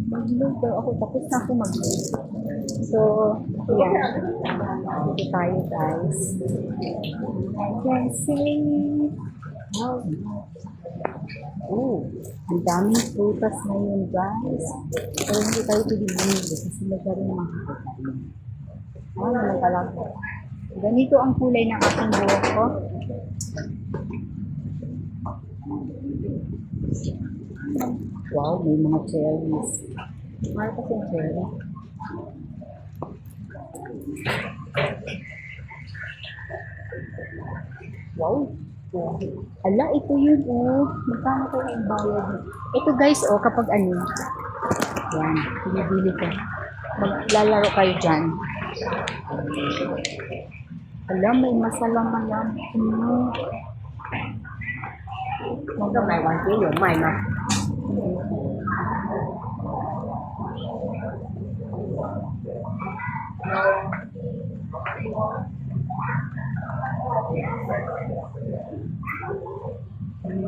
Mag-load daw ako. Tapos na ako mag-load. So, yan. Dito tayo, guys. I can see. Oh. Oh, ang daming prutas ngayon, guys. Pero hindi tayo pwede bumili kasi nagkaroon makakita. Ano naman talaga. Ganito ang kulay ng aking buhok ko. Wow, may mga cherries. Mahal kasi yung cherry. Wow. Ala, ito yun, oh. Magkano ko yung bayad? Ito, guys, oh, kapag ano, yan, pinibili ko. Maglalaro kayo dyan. Ala, may masalang-malam. Trong này còn chỉ dụng mày mà.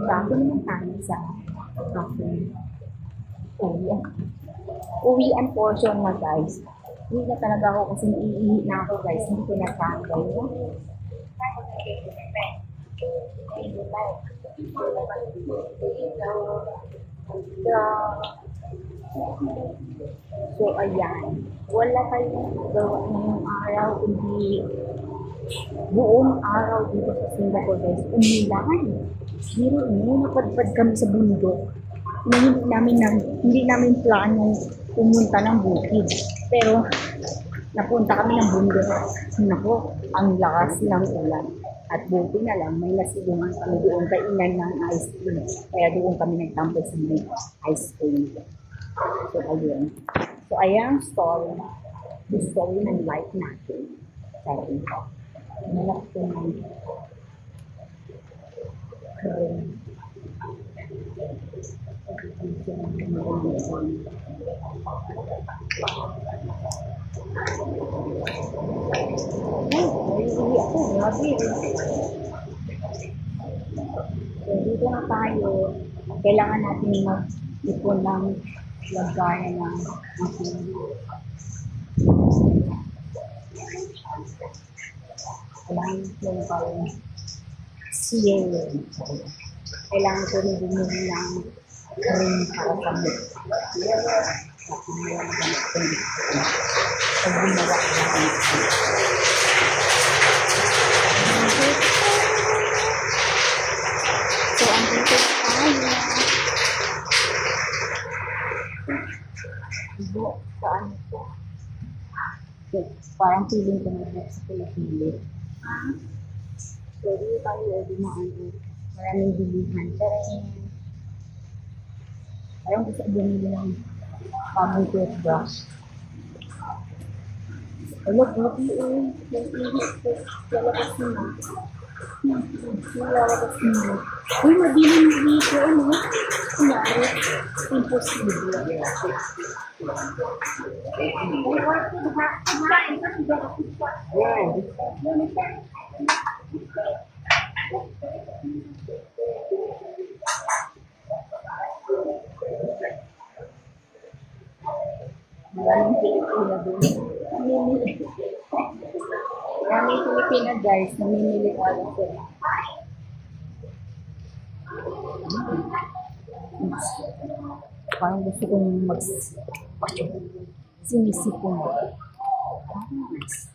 Dati naman tayo sa coffee. Uwian portion na, guys. Hindi na talaga ako kasi naiihi na ako, guys. Hindi ko natanggal. So, ayan. Wala tayong gawa ngayong araw, hindi buong araw dito sa Singapore, guys. Umulan. Pero napadpad kami sa bundok. Hindi namin planong pumunta ng bukid. Pero, napunta kami ng bundok. Nako, ang lakas ng ulan. At buti na lang, may nasilungan kami doon kainan ng ice cream. Kaya doon kami nagtampay sa may ice cream. So, ayun. So, ayan ang story. The story ng life natin. Sorry. Malak ko ng cream. Hindi ako, grabe. So, dito na tayo. Kailangan natin mag-ipon ng lagayan ng ating kailangan yung parang siya. Kailangan ko rin bumili ng cream para sa mukha. At ngayon na ganit ko nito. Pag gumawa ko ng so, andito tayo. Saan ito? Parang feeling ko na sa Pilipinas. So, dito tayo dumaan. Maraming bilihan. Pero parang gusto bumili ng bagong toothbrush. Wala, grabe eh. Yung ihip ko. Lalabas na. Lalabas na. Uy, mabili mo dito. Ano? Kunyari. Impossible. Maraming Pilipina doon. Namimili. Maraming Pilipina, guys. Namimili ko alam ko. Parang gusto kong sinisipon. Nice.